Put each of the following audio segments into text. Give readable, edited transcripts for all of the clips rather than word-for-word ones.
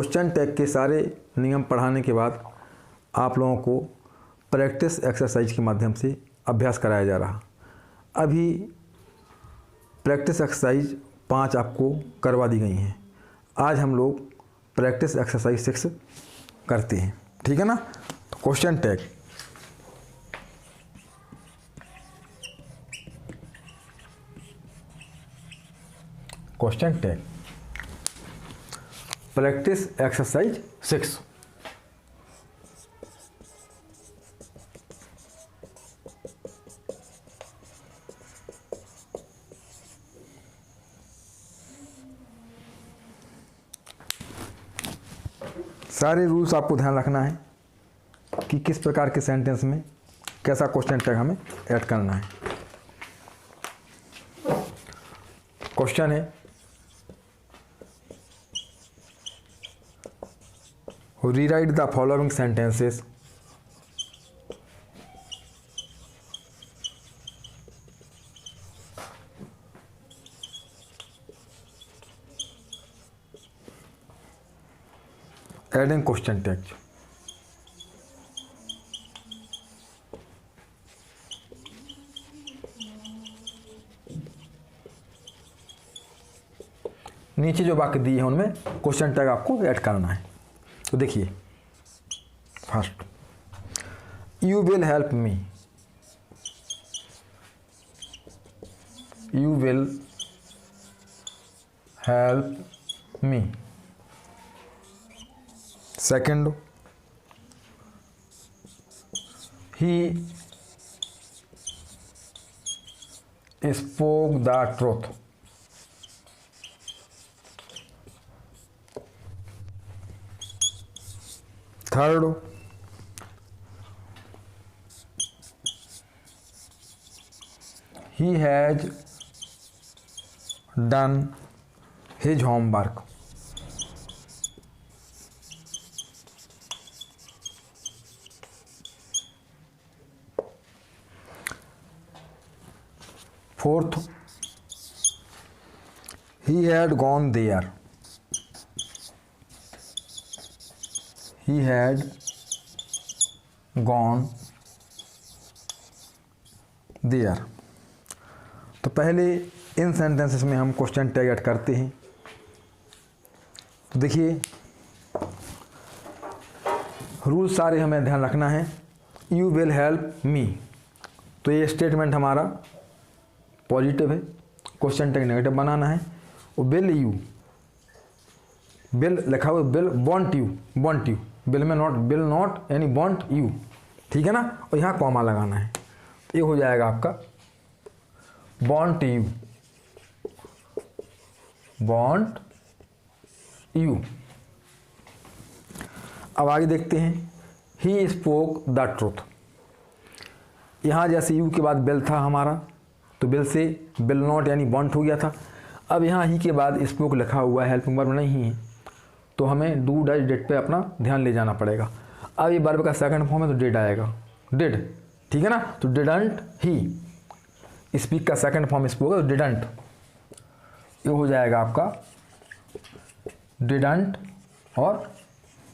Question tag के सारे नियम पढ़ाने के बाद आप लोगों को प्रैक्टिस एक्सरसाइज के माध्यम से अभ्यास कराया जा रहा। अभी प्रैक्टिस एक्सरसाइज 5 आपको करवा दी गई हैं। आज हम लोग प्रैक्टिस एक्सरसाइज 6 करते हैं, ठीक है ना। तो question tag, question tag practice exercise 6। सारे रूल्स आपको ध्यान रखना है कि किस प्रकार के सेंटेंस में कैसा क्वेश्चन टैग हमें ऐड करना है। क्वेश्चन है, rewrite the following sentences adding question tag. नीचे जो वाक्य दिए हैं उनमें क्वेश्चन टैग आपको ऐड करना है। तो देखिए, first, you will help me, you will help me. Second, he spoke the truth। Third, he has done his homework। Fourth, he had gone there, he had gone there। तो पहले इन sentences में हम question tag add करते हैं। तो देखिए, rule सारे हमें ध्यान रखना है। यू विल हेल्प मी, तो ये स्टेटमेंट हमारा पॉजिटिव है, क्वेश्चन टैग नेगेटिव बनाना है। और बिल यू, बिल लिखा हुआ bill want you, want you, bill में नॉट, बिल नॉट यानी वांट यू, ठीक है ना। और यहाँ कॉमा लगाना है, तो ये हो जाएगा आपका वांट यू, वांट यू। अब आगे देखते हैं, ही स्पोक द ट्रुथ। यहाँ जैसे यू के बाद बिल था हमारा, तो बिल से बिल नॉट यानी वांट हो गया था। अब यहाँ ही के बाद स्पोक लिखा हुआ है, हेल्पिंग वर्ब नहीं है, तो हमें डू डज डिड पे अपना ध्यान ले जाना पड़ेगा। अब ये वर्ब का सेकंड फॉर्म है तो डिड आएगा, डिड, ठीक है ना। तो डिडंट ही, स्पीक का सेकंड फॉर्म स्पोक है तो डिडंट, ये हो जाएगा आपका डिडंट और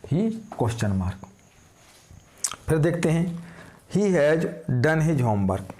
ही क्वेश्चन मार्क। फिर देखते हैं, he has done his homework.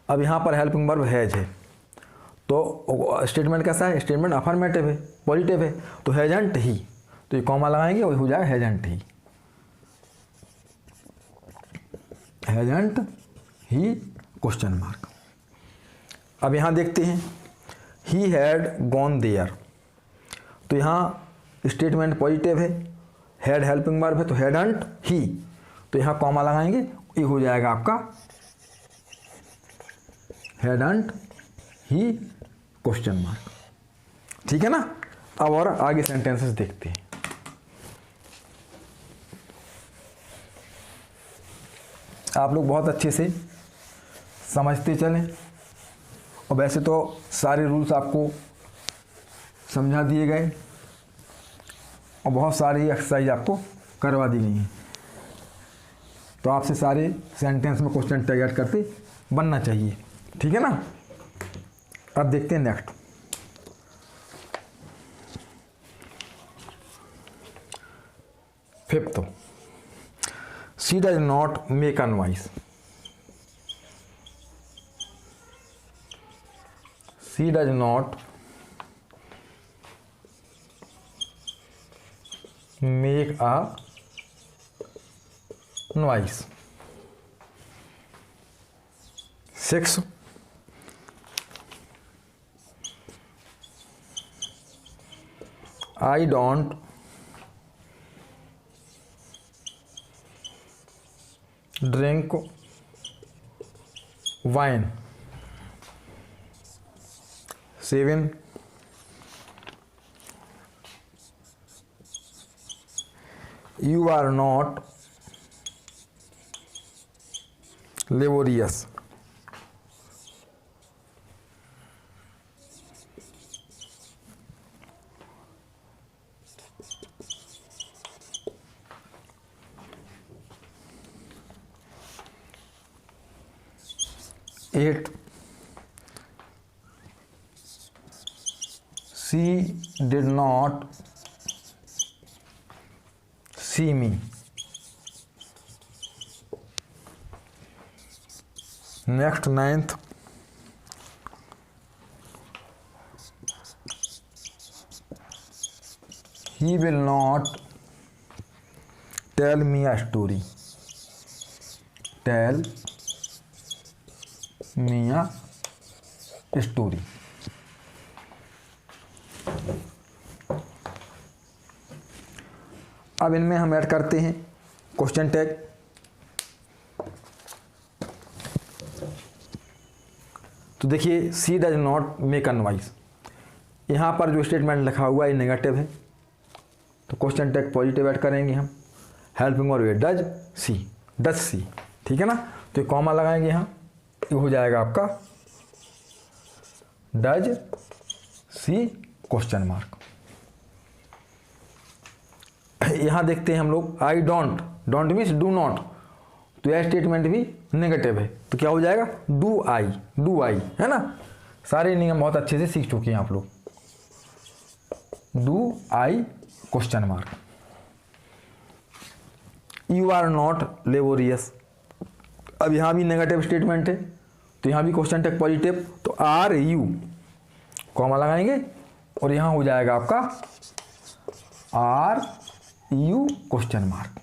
अब यहाँ पर हेल्पिंग वर्ब हैज है, तो स्टेटमेंट कैसा है, स्टेटमेंट अफर्मेटिव है, पॉजिटिव है, तो हैजंट ही, तो ये कॉमा लगाएंगे वही हो जाएगा हैजंट ही, हैजंट ही क्वेश्चन मार्क। अब यहाँ देखते हैं, ही हैड गॉन देयर, तो यहाँ स्टेटमेंट पॉजिटिव है, हैड हेल्पिंग वर्ब है तो हैडंट ही, तो यहाँ कॉमा लगाएंगे, ये हो जाएगा आपका हैडंट ही क्वेश्चन मार्क, ठीक है ना। अब और आगे सेंटेंसेस देखते हैं। आप लोग बहुत अच्छे से समझते चलें, और वैसे तो सारे रूल्स आपको समझा दिए गए और बहुत सारी एक्सरसाइज आपको करवा दी गई हैं। तो आपसे सारे सेंटेंस में क्वेश्चन टैग ऐड करते बनना चाहिए, ठीक है ना। अब देखते हैं next. Fifth, she does not make a noise. She does not make a noise. Six, I don't drink wine। Seven, you are not laborious। Eight, she did not see me। Next, ninth, he will not tell me a story। tell me a story। अब इनमें हम add करते हैं question tag. तो देखिए, she does not make a noise, यहाँ पर जो स्टेटमेंट लिखा हुआ है नेगेटिव है, तो क्वेश्चन टैग पॉजिटिव ऐड करेंगे हम। हेल्पिंग और वे डज सी, ठीक है ना। तो ये कॉमा लगाएंगे यहाँ, ये हो जाएगा आपका डज सी क्वेश्चन मार्क। यहाँ देखते हैं हम लोग, I don't means do not, तो यह स्टेटमेंट भी नेगेटिव है, तो क्या हो जाएगा डू आई, है ना। सारे नियम बहुत अच्छे से सीख चुके हैं आप लोग। Do I question mark. You are not laborious, अब यहाँ भी नेगेटिव स्टेटमेंट है, तो यहाँ भी क्वेश्चन टैग पॉजिटिव, तो आर यू कॉमा लगाएंगे और यहाँ हो जाएगा आपका आर यू क्वेश्चन मार्क।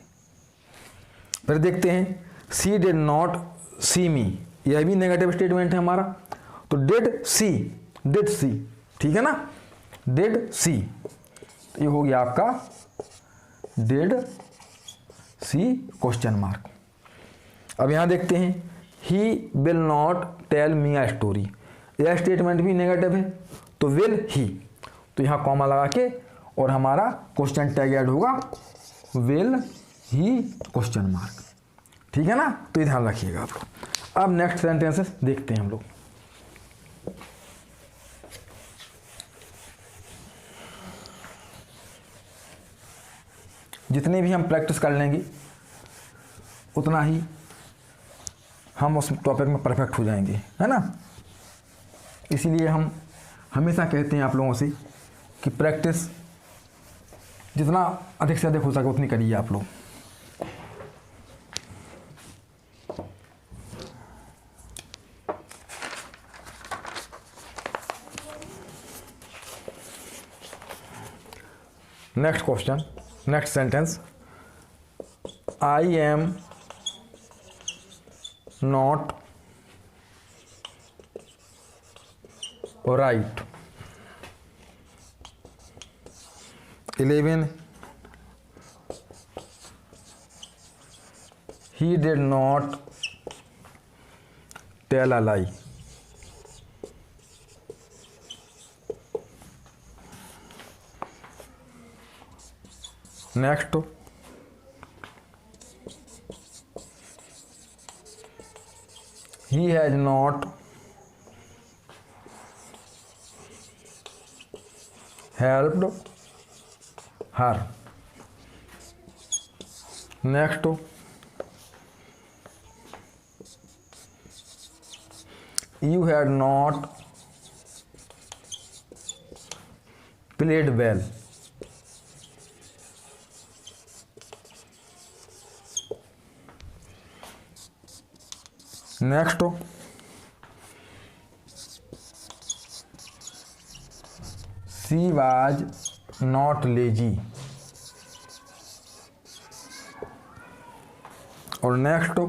फिर देखते हैं, सी डिड नॉट सी मी, यह भी नेगेटिव स्टेटमेंट है हमारा, तो डिड सी, ठीक है ना, डिड सी, ये हो गया आपका डिड सी क्वेश्चन मार्क। अब यहाँ देखते हैं, he will not tell me a story, यह स्टेटमेंट भी नेगेटिव है, तो विल ही, तो यहाँ कॉमा लगा के और हमारा क्वेश्चन टैग ऐड होगा विल ही क्वेश्चन मार्क, ठीक है ना। तो ये ध्यान रखिएगा आप लोग। अब नेक्स्ट सेंटेंसेस देखते हैं हम लोग। जितने भी हम प्रैक्टिस कर लेंगे उतना ही हम उस टॉपिक में परफेक्ट हो जाएंगे, है ना। इसीलिए हम हमेशा कहते हैं आप लोगों से कि प्रैक्टिस जितना अधिक से अधिक हो सके उतनी करिए आप लोग। Next question, next sentence, I am not right. 11, he did not tell a lie। Next, he has not helped her। Next, you had not played well। Next, she was not lazy. और next,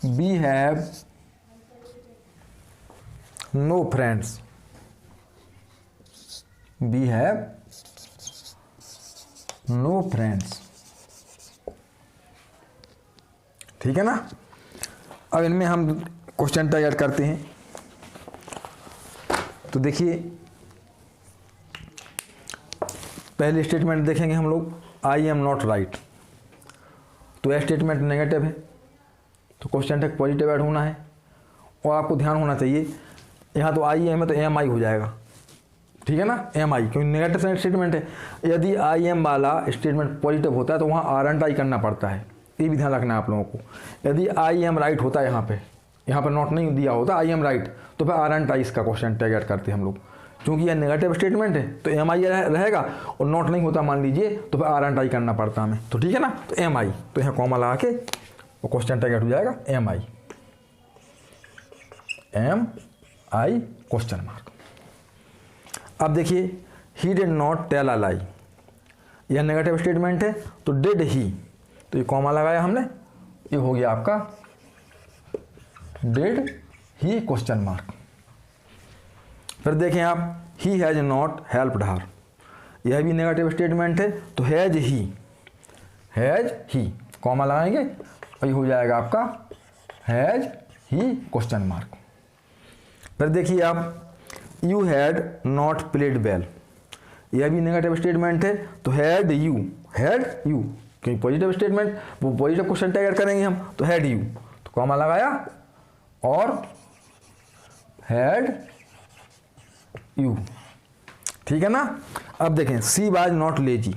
we have no friends. We have no friends. ठीक है ना। अब इनमें हम question tag add करते हैं। तो देखिए, पहले स्टेटमेंट देखेंगे हम लोग, आई एम नॉट राइट। तो यह स्टेटमेंट नेगेटिव है, तो क्वेश्चन टैग पॉजिटिव ऐड होना है। और आपको ध्यान होना चाहिए, यहाँ तो आई एम है तो एम आई हो जाएगा। ठीक है ना, एम आई, क्योंकि नेगेटिव स्टेटमेंट है। यदि आई एम वाला स्टेटमेंट पॉजिटिव होता है तो वहाँ आर एंड आई करना पड़ता है। ये भी ध्यान रखना है आप लोगों को। यदि आई एम राइट होता है यहाँ पर नॉट नहीं दिया होता, आई एम राइट, तो फिर आर एंड आई इसका क्वेश्चन टैग ऐड करते हैं हम लोग। क्योंकि यह नेगेटिव स्टेटमेंट है तो एम आई रहेगा, और नॉट नहीं होता मान लीजिए तो फिर आर एंड आई करना पड़ता हमें। तो ठीक है ना, तो एम आई, तो यहाँ कॉमा लगा के वो क्वेश्चन टैग ऐड हो जाएगा am I. Am I question mark. अब देखिए, he did not tell a lie. यह नेगेटिव स्टेटमेंट है तो डिड ही, तो ये कॉमा लगाया हमने, ये हो गया आपका डिड ही क्वेश्चन मार्क। फिर देखें आप, ही हैज नॉट हेल्प्ड हर। यह भी नेगेटिव स्टेटमेंट है तो हैज ही कॉमा लगाएंगे और ये हो जाएगा आपका हैज ही क्वेश्चन मार्क। फिर देखिए आप, you had not played well. यह भी नेगेटिव स्टेटमेंट है तो हैड यू, क्योंकि पॉजिटिव स्टेटमेंट, वो पॉजिटिव क्वेश्चन टैग करेंगे हम, तो हैड यू, तो कॉमा लगाया और हैड यू। ठीक है ना। अब देखें, सी वाज नॉट लेजी।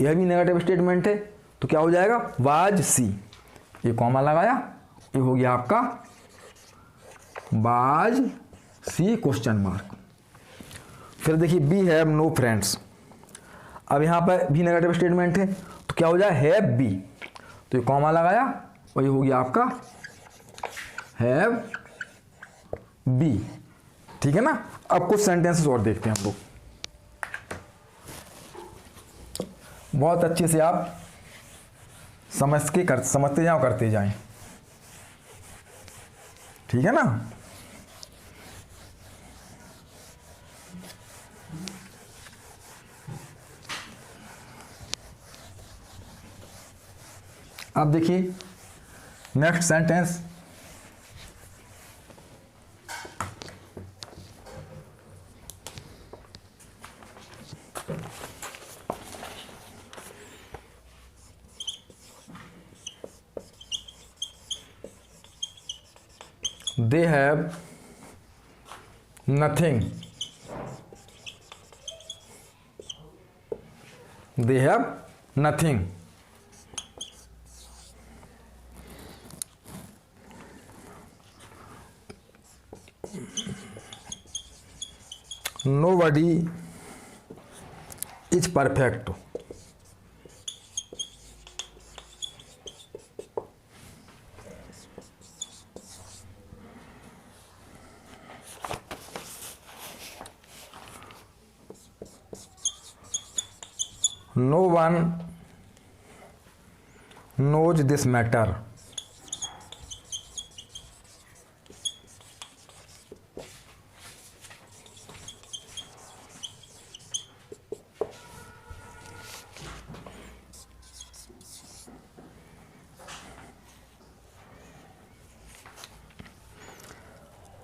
यह भी नेगेटिव स्टेटमेंट है तो क्या हो जाएगा, वाज सी, ये कॉमा लगाया, ये हो गया आपका वाज सी क्वेश्चन मार्क। फिर देखिए, वी हैव नो फ्रेंड्स। अब यहाँ पर भी नेगेटिव स्टेटमेंट है तो क्या हो जाए, हैव बी, तो ये कॉमा लगाया और ये हो गया आपका हैव बी। ठीक है ना। अब कुछ सेंटेंसेस और देखते हैं हम लोग, बहुत अच्छे से आप समझते जाओ, करते जाएं। ठीक है ना। अब देखिए next sentence, they have nothing, they have nothing, nobody is perfect, no one knows this matter,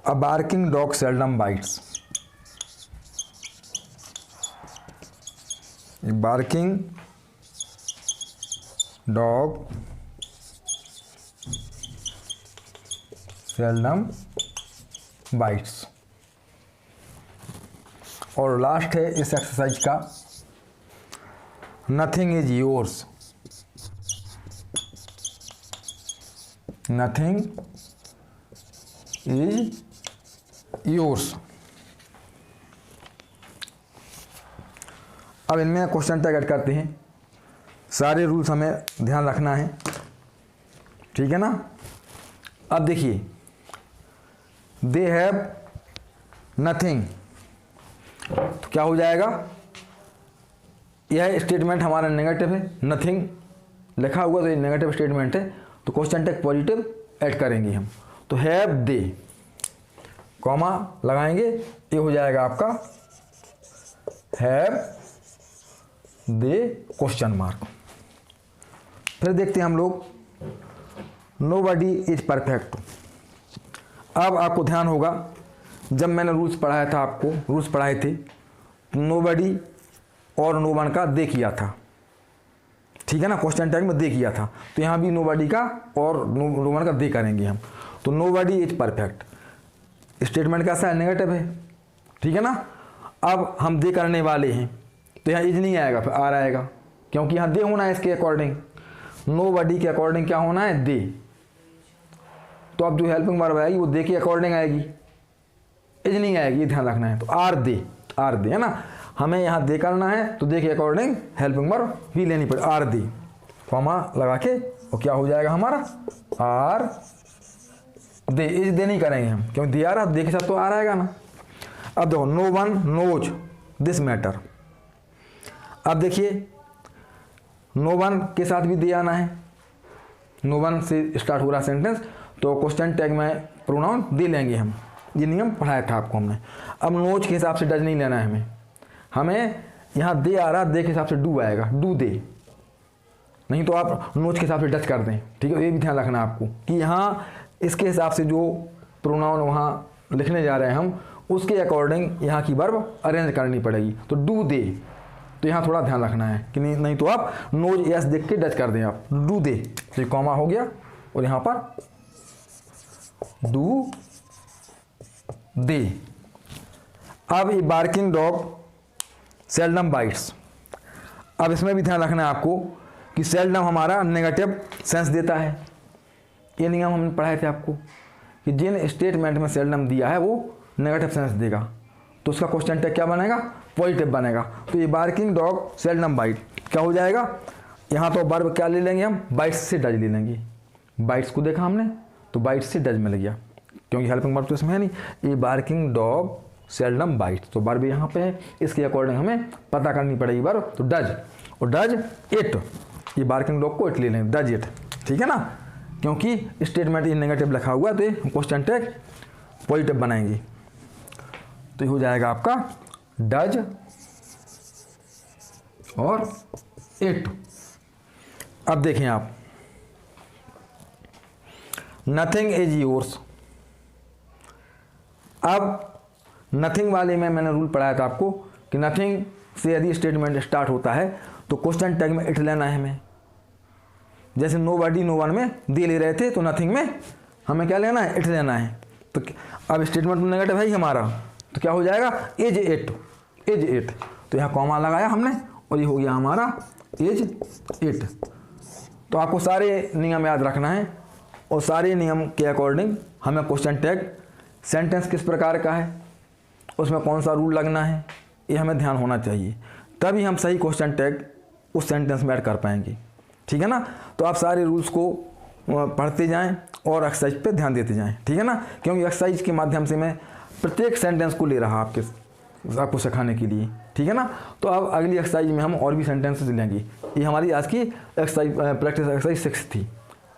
a barking dog seldom bites. A barking dog seldom bites. और लास्ट है इस एक्सरसाइज का, nothing is yours. Nothing is yours. अब इनमें question tag add करते हैं। सारे rules हमें ध्यान रखना है, ठीक है ना। अब देखिए, दे हैव नथिंग, तो क्या हो जाएगा, यह स्टेटमेंट हमारा नेगेटिव है, नथिंग लिखा हुआ तो ये नेगेटिव स्टेटमेंट है, तो क्वेश्चन टैग पॉजिटिव ऐड करेंगे हम, तो हैव दे, कॉमा लगाएंगे, ये हो जाएगा आपका हैव दे क्वेश्चन मार्क। फिर देखते हैं हम लोग, नोबडी इज परफेक्ट। अब आपको ध्यान होगा, जब मैंने रूल्स पढ़ाया था, आपको रूल्स पढ़ाए थे, नोबडी और नो वन का दे किया था, ठीक है ना, क्वेश्चन टैग में दे किया था, तो यहाँ भी नोबडी का और नो वन का दे करेंगे हम, तो नोबडी इज परफेक्ट स्टेटमेंट कैसा है, नेगेटिव है, ठीक है ना। अब हम दे करने वाले हैं, तो यहाँ इज नहीं आएगा, फिर आर आएगा, क्योंकि यहाँ दे होना है इसके अकॉर्डिंग, नोबडी के अकॉर्डिंग क्या होना है, दे, तो अब जो हेल्पिंग वर्ब आएगी वो दे के अकॉर्डिंग आएगी, इज नहीं आएगी, ये ध्यान रखना है। तो आर दे है ना, हमें यहाँ दे करना है तो दे के अकॉर्डिंग हेल्पिंग वर्ब भी लेनी पड़े, आर दे, कॉमा लगा के, और क्या हो जाएगा हमारा, आर दे, इज दे नहीं करेंगे हम, क्योंकि दे आ रहा, दे के साथ तो आ रहेगा ना। अब देखो, no one knows this matter, अब देखिए नो वन के साथ भी दे आना है, नो वन से स्टार्ट हो रहा सेंटेंस, तो क्वेश्चन टैग में प्रोनाउन दे लेंगे हम, ये नियम पढ़ाया था आपको हमने। अब नोज के हिसाब से डज नहीं लेना है हमें यहाँ दे आ रहा, दे के हिसाब से डू आएगा, डू दे, नहीं तो आप नोज के हिसाब से डच कर दें, ठीक है, ये भी ध्यान रखना आपको कि यहाँ इसके हिसाब से जो प्रोनाउन वहाँ लिखने जा रहे हैं हम, उसके अकॉर्डिंग यहाँ की वर्ब अरेंज करनी पड़ेगी, तो डू दे, तो यहाँ थोड़ा ध्यान रखना है कि नहीं तो आप नोज यस देख के डच कर दें, आप डू दे, तो कॉमा हो गया, और यहाँ पर डू दे। अब ये बार्किंग डॉग सेल्डम बाइट्स, अब इसमें भी ध्यान रखना है आपको कि सेल्डम हमारा नेगेटिव सेंस देता है, ये नियम हमने पढ़ाए थे आपको कि जिन स्टेटमेंट में सेल्डम दिया है वो नेगेटिव सेंस देगा, तो उसका क्वेश्चन टैग क्या बनेगा, पॉजिटिव बनेगा। तो ये बार्किंग डॉग सेल्डम बाइट क्या हो जाएगा, यहाँ तो वर्ब क्या ले लेंगे हम, बाइट्स से डज ले लेंगे, बाइट्स को देखा हमने तो बाइट्स से डज मिल गया, क्योंकि हेल्पिंग वर्ब तो इसमें है नहीं, ये बार्किंग डॉग सेल्डम बाइट, तो वर्ब यहाँ पे है, इसके अकॉर्डिंग हमें पता करनी पड़ेगी वर्ब, तो डज, और डज इट, ये बार्किंग डॉग को इट ले लें, डज इट, ठीक है ना, क्योंकि स्टेटमेंट ये नेगेटिव लिखा हुआ है, तो ये क्वेश्चन टैग पॉजिटिव बनाएंगे, तो ये हो जाएगा आपका डज और इट। अब देखें आप, नथिंग इज योर्स, अब नथिंग वाले में मैंने रूल पढ़ाया था आपको कि नथिंग से यदि स्टेटमेंट स्टार्ट होता है तो क्वेश्चन टैग में इट लेना है हमें, जैसे नोबडी नो वन में दे ले रहे थे, तो नथिंग में हमें क्या लेना है, इट लेना है, तो अब स्टेटमेंट नेगेटिव है ही हमारा, तो क्या हो जाएगा, इज इट, तो यहाँ कॉमा लगाया हमने, और ये हो गया हमारा इज इट। तो आपको सारे नियम याद रखना है, और सारे नियम के अकॉर्डिंग हमें क्वेश्चन टैग, सेंटेंस किस प्रकार का है, उसमें कौन सा रूल लगना है, ये हमें ध्यान होना चाहिए, तभी हम सही क्वेश्चन टैग उस सेंटेंस में ऐड कर पाएंगे, ठीक है ना। तो आप सारे रूल्स को पढ़ते जाएं और एक्सरसाइज पे ध्यान देते जाएं, ठीक है ना, क्योंकि एक्सरसाइज के माध्यम से मैं प्रत्येक सेंटेंस को ले रहा आपको सिखाने के लिए, ठीक है ना। तो अब अगली एक्सरसाइज में हम और भी सेंटेंसेस लेंगे, ये हमारी आज की एक्सरसाइज प्रैक्टिस एक्सरसाइज 6 थी।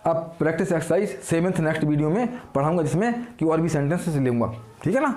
अब practice exercise 7th next video में पढ़ाऊंगा, जिसमें कि और भी सेंटेंसेस लूँगा, ठीक है ना।